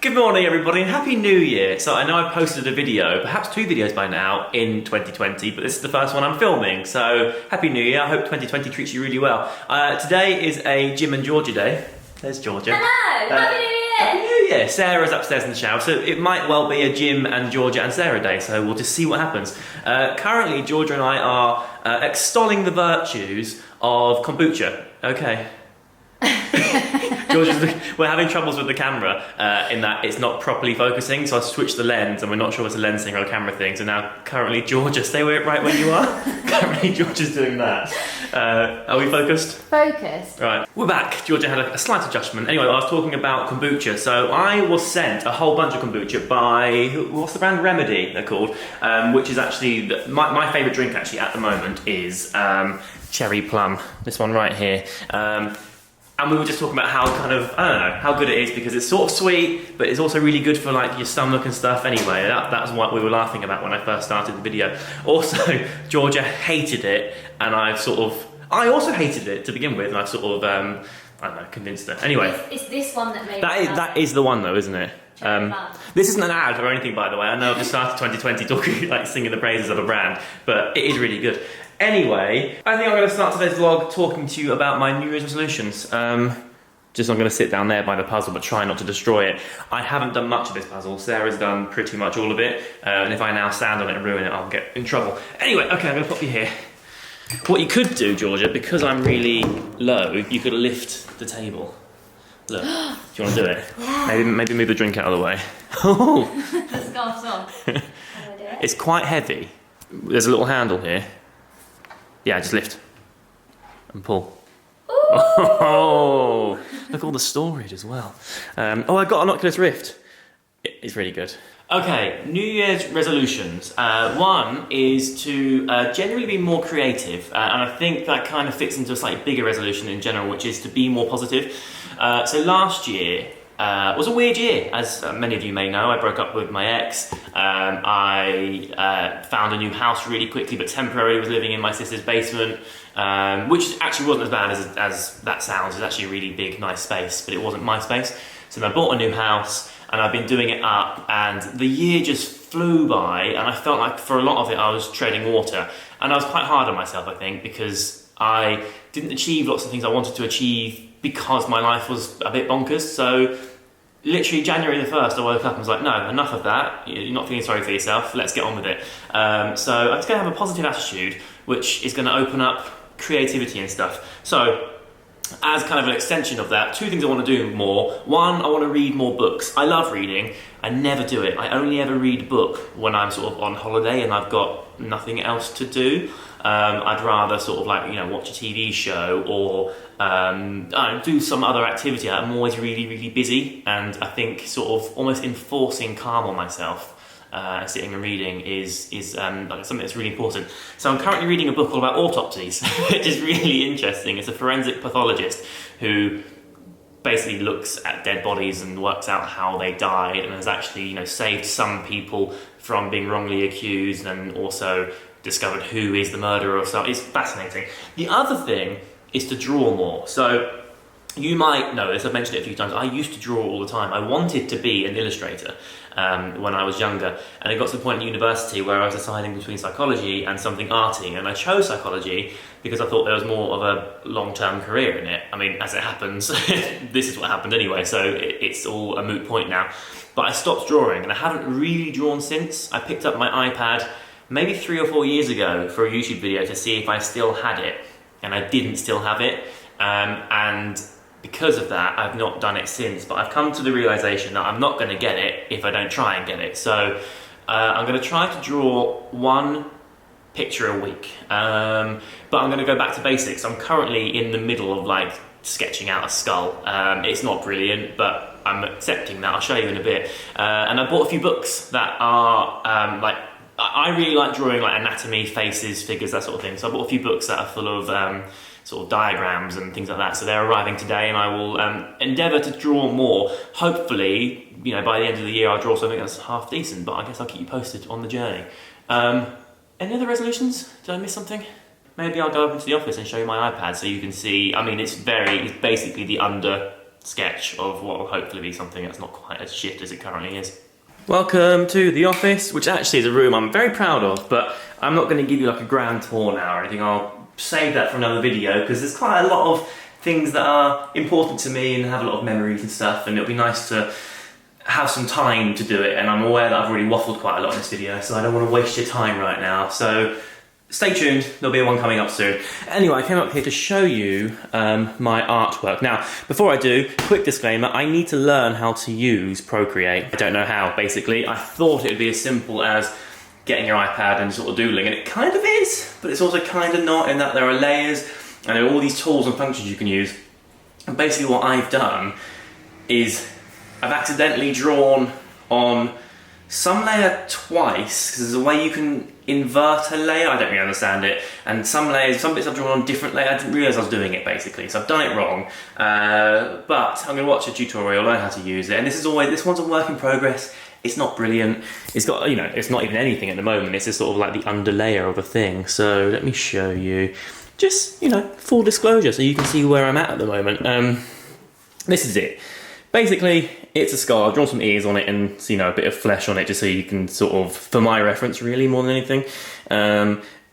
Good morning everybody and Happy New Year. So I know I've posted a video, perhaps 2 videos by now in 2020, but this is the first one I'm filming. So Happy New Year, I hope 2020 treats you really well. Today is a Jim and Georgia day. There's Georgia. Hello, Happy New Year! Happy New Year! Sarah's upstairs in the shower, so it might well be a Jim and Georgia and Sarah day, so we'll just see what happens. Currently, Georgia and I are extolling the virtues of kombucha. Okay. We're having troubles with the camera in that it's not properly focusing, so I switched the lens and we're not sure if it's a lens thing or a camera thing. So now, currently, Georgia, stay right where you are. Currently, Georgia's doing that. Are we focused? Focused. Right, we're back. Georgia had a slight adjustment. Anyway, I was talking about kombucha. So I was sent a whole bunch of kombucha by, what's the brand? Remedy, they're called, which is actually, my favourite drink actually at the moment is cherry plum. This one right here. And we were just talking about how kind of, I don't know, how good it is because it's sort of sweet, but it's also really good for like your stomach and stuff anyway. That's what we were laughing about when I first started the video. Also, Georgia hated it, and I also hated it to begin with, and I sort of, I don't know, convinced her. Anyway. It's this one that made that is the one though, isn't it? This isn't an ad or anything, by the way. I know I've just started 2020 talking, like singing the praises of a brand, but it is really good. Anyway, I think I'm going to start today's vlog talking to you about my New Year's resolutions. I'm going to sit down there by the puzzle, but try not to destroy it. I haven't done much of this puzzle. Sarah's done pretty much all of it, and if I now stand on it and ruin it, I'll get in trouble. Anyway, okay, I'm going to pop you here. What you could do, Georgia, because I'm really low, you could lift the table. Look, do you want to do it? Yeah. Maybe move the drink out of the way. Oh! The scarf's off. It's quite heavy. There's a little handle here. Yeah, just lift and pull. Oh, look at all the storage as well. Oh, I got an Oculus Rift. It's really good. Okay, New Year's resolutions. One is to generally be more creative, and I think that kind of fits into a slightly bigger resolution in general, which is to be more positive. So last year was a weird year, as many of you may know. I broke up with my ex. I found a new house really quickly, but temporarily was living in my sister's basement, which actually wasn't as bad as that sounds. It's actually a really big, nice space, but it wasn't my space. So then I bought a new house, and I've been doing it up, and the year just flew by, and I felt like for a lot of it I was treading water. And I was quite hard on myself, I think, because I didn't achieve lots of things I wanted to achieve because my life was a bit bonkers. So literally January the 1st, I woke up and was like, no, enough of that. You're not feeling sorry for yourself. Let's get on with it. So I'm just going to have a positive attitude, which is going to open up creativity and stuff. So as kind of an extension of that, 2 things I want to do more. One, I want to read more books. I love reading. I never do it. I only ever read a book when I'm sort of on holiday and I've got nothing else to do. I'd rather sort of like, watch a TV show or do some other activity. I'm always really, really busy, and I think sort of almost enforcing calm on myself sitting and reading is like something that's really important. So I'm currently reading a book all about autopsies, which is really interesting. It's a forensic pathologist who basically looks at dead bodies and works out how they died, and has actually saved some people from being wrongly accused, and also discovered who is the murderer or so. It's fascinating. The other thing is to draw more. So you might know this, I've mentioned it a few times, I used to draw all the time. I wanted to be an illustrator when I was younger, and it got to the point at university where I was deciding between psychology and something arty, and I chose psychology because I thought there was more of a long-term career in it. I mean, as it happens, this is what happened anyway, so it's all a moot point now. But I stopped drawing, and I haven't really drawn since. I picked up my iPad maybe 3 or 4 years ago for a YouTube video to see if I still had it, and I didn't still have it, and because of that I've not done it since. But I've come to the realization that I'm not going to get it if I don't try and get it. So I'm going to try to draw 1 picture a week, but I'm going to go back to basics. I'm currently in the middle of like sketching out a skull. It's not brilliant, but I'm accepting that. I'll show you in a bit. And I bought a few books that are I really like drawing like anatomy, faces, figures, that sort of thing. So I bought a few books that are full of sort of diagrams and things like that. So they're arriving today, and I will endeavour to draw more. Hopefully, by the end of the year I'll draw something that's half decent, but I guess I'll keep you posted on the journey. Any other resolutions? Did I miss something? Maybe I'll go up into the office and show you my iPad so you can see. I mean, it's basically the under sketch of what will hopefully be something that's not quite as shit as it currently is. Welcome to the office, which actually is a room I'm very proud of, but I'm not going to give you like a grand tour now or anything. I'll save that for another video because there's quite a lot of things that are important to me and have a lot of memories and stuff, and it'll be nice to have some time to do it, and I'm aware that I've already waffled quite a lot in this video, so I don't want to waste your time right now. So stay tuned, there'll be one coming up soon. Anyway, I came up here to show you my artwork. Now, before I do, quick disclaimer, I need to learn how to use Procreate. I don't know how, basically. I thought it would be as simple as getting your iPad and sort of doodling, and it kind of is, but it's also kind of not, in that there are layers, and there are all these tools and functions you can use. And basically what I've done is I've accidentally drawn on some layer twice, because there's a way you can invert a layer, I don't really understand it, and some bits I've drawn on different layers, I didn't realise I was doing it basically, so I've done it wrong, but I'm going to watch a tutorial, learn how to use it, and this one's a work in progress. It's not brilliant, it's got, you know, it's not even anything at the moment, it's just sort of like the underlayer of a thing, so let me show you, just, you know, full disclosure, so you can see where I'm at the moment. This is it. Basically, it's a skull. I've drawn some ears on it and, you know, a bit of flesh on it just so you can sort of, for my reference really, more than anything.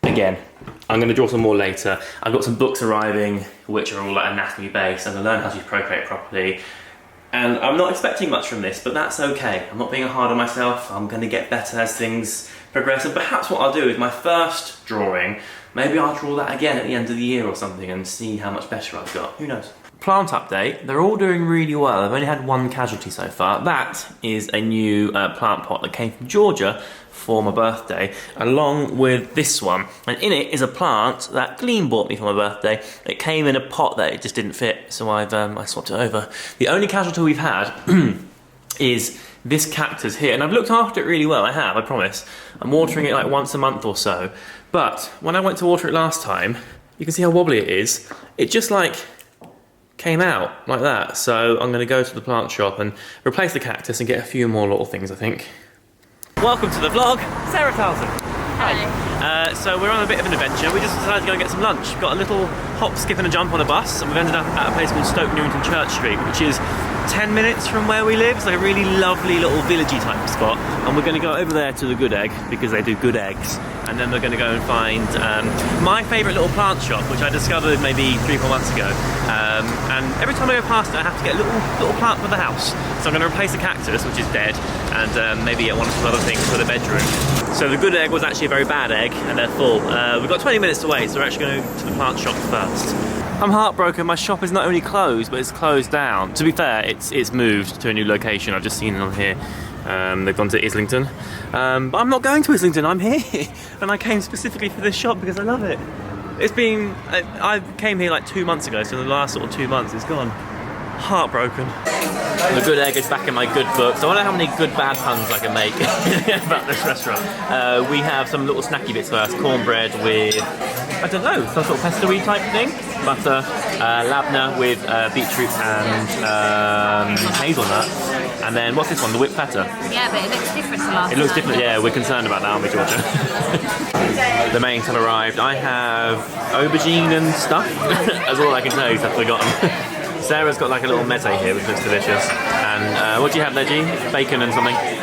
Again, I'm going to draw some more later. I've got some books arriving which are all like anatomy based, and I learn how to use Procreate properly. And I'm not expecting much from this, but that's okay. I'm not being hard on myself. I'm going to get better as things progress. And perhaps what I'll do is my first drawing, maybe I'll draw that again at the end of the year or something and see how much better I've got. Who knows? Plant update, they're all doing really well. I've only had one casualty so far. That is a new plant pot that came from Georgia for my birthday, along with this one. And in it is a plant that Gleam bought me for my birthday. It came in a pot that it just didn't fit, so I swapped it over. The only casualty we've had is this cactus here, and I've looked after it really well, I promise. I'm watering it like once a month or so, but when I went to water it last time, you can see how wobbly it is. It just like came out like that, so I'm going to go to the plant shop and replace the cactus and get a few more little things, I think. Welcome to the vlog, Sarah Towson. Hi. So we're on a bit of an adventure. We just decided to go and get some lunch. We've got a little hop, skip and a jump on a bus, and we've ended up at a place called Stoke Newington Church Street, which is 10 minutes from where we live. It's like a really lovely little villagey type of spot, and we're going to go over there to the Good Egg because they do good eggs, and then we're going to go and find my favourite little plant shop, which I discovered maybe 3-4 months ago, and every time I go past it I have to get a little plant for the house, so I'm going to replace the cactus, which is dead, and maybe get one or two other things for the bedroom. So the Good Egg was actually a very bad egg, and they're full. We've got 20 minutes to wait, so we're actually going to the plant shop first. I'm heartbroken, my shop is not only closed, but it's closed down. To be fair, it's moved to a new location. I've just seen it on here. They've gone to Islington. But I'm not going to Islington, I'm here. And I came specifically for this shop because I love it. It's been, I came here like 2 months ago, so the last sort of 2 months it's gone. Heartbroken. The Good Egg is back in my good books. I wonder how many good bad puns I can make about this restaurant. We have some little snacky bits first. Cornbread with, I don't know, some sort of pesto-y type thing. Butter, labna with beetroot and hazelnut. And then, what's this one? The whipped feta. Yeah, but it looks different to last time. It looks different, yeah, we're concerned about that, aren't we, Georgia? The mains have arrived. I have aubergine and stuff. That's all I can tell you, I've forgotten. Sarah's got like a little meze here, which looks delicious. And what do you have there, Jean? Bacon and something? Bacon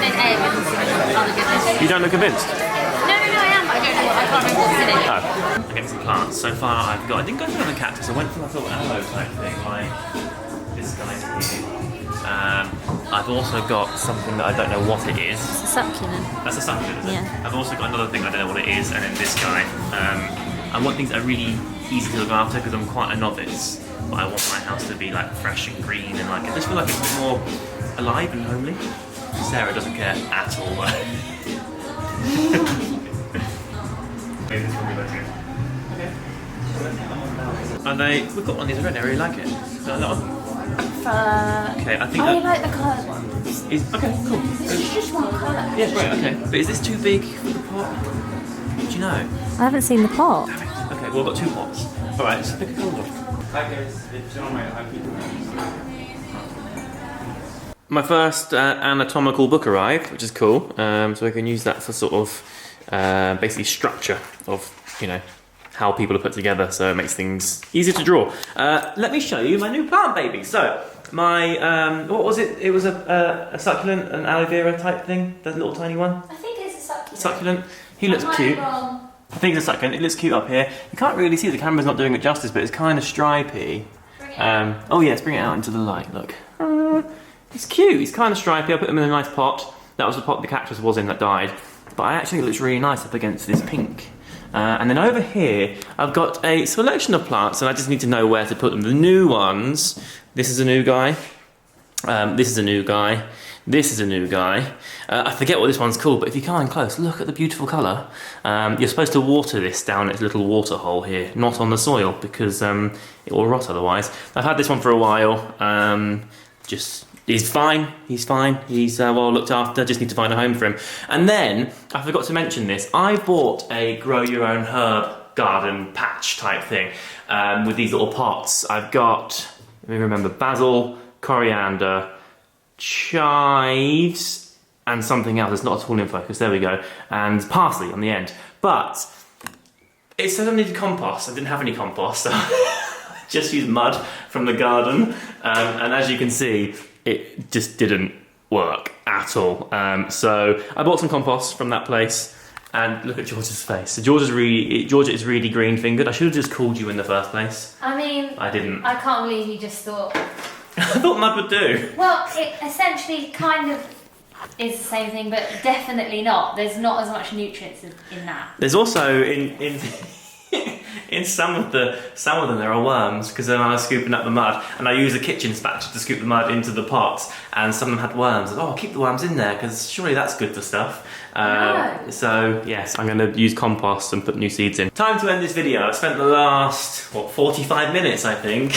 and egg and some other goodness. You don't look convinced? No, I am, but I don't know I can't remember what's in it. Oh. I'm getting some plants. So far I didn't go for the cactus, I went for my little aloe type thing, like this guy here. I've also got something that I don't know what it is. It's a succulent. That's a succulent, is it? Yeah. I've also got another thing I don't know what it is, and then this guy. I want things that are really easy to look after because I'm quite a novice, but I want my house to be like fresh and green and like, I just feel like it's a bit more alive and homely. Sarah doesn't care at all. Maybe this will be like good. Okay. And we've got one of these already, I really like it. So that one. Okay, I think I like the coloured ones. Okay, cool. This is just one colour. Yeah, right, okay. But is this too big for the pot? Do you know? I haven't seen the pot. Okay, well I've got 2 pots. Alright, so pick a colour one. Hi guys, it's John. My first anatomical book arrived, which is cool. So I can use that for sort of basically structure of, you know, how people are put together, so it makes things easier to draw. Let me show you my new plant baby. So my what was it? It was a succulent, an aloe vera type thing. That little tiny one. I think it's a succulent. Succulent. He looks cute. I think it's a succulent. It looks cute up here. You can't really see, the camera's not doing it justice, but it's kind of stripy. Bring it out. Oh yes, bring it out into the light. Look. It's cute. He's kind of stripy. I put him in a nice pot. That was the pot the cactus was in that died. But I actually think it looks really nice up against this pink. And then over here, I've got a selection of plants, and I just need to know where to put them. The new ones. This is a new guy. This is a new guy. This is a new guy. I forget what this one's called, but if you come in close, look at the beautiful colour. You're supposed to water this down its little water hole here, not on the soil, because it will rot otherwise. I've had this one for a while. He's fine. He's fine. He's well looked after. Just need to find a home for him. And then I forgot to mention this. I bought a grow your own herb garden patch type thing with these little pots. I've got, let me remember, basil, coriander, chives, and something else. It's not at all in focus. There we go. And parsley on the end. But it said I needed compost. I didn't have any compost, so I just used mud from the garden. And as you can see, it just didn't work at all. So I bought some compost from that place, and look at George's face. So Georgia is really green fingered. I should have just called you in the first place. I mean, I didn't. I can't believe you just thought. I thought mud would do. Well, it essentially kind of is the same thing, but definitely not. There's not as much nutrients in that. There's also in some of them there are worms, because then I was scooping up the mud and I used a kitchen spatula to scoop the mud into the pots, and some of them had worms. Oh, I'll keep the worms in there because surely that's good for stuff. No. So yes, I'm going to use compost and put new seeds in. Time to end this video. I've spent the last 45 minutes I think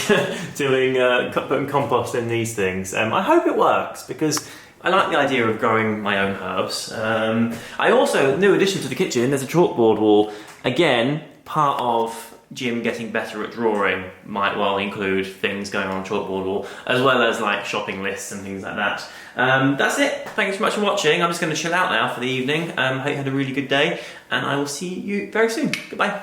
doing putting compost in these things. I hope it works because I like the idea of growing my own herbs. I also, new addition to the kitchen, there's a chalkboard wall. Again, part of Jim getting better at drawing might well include things going on chalkboard wall, as well as like shopping lists and things like that. That's it. Thank you so much for watching. I'm just going to chill out now for the evening. Hope you had a really good day, and I will see you very soon. Goodbye.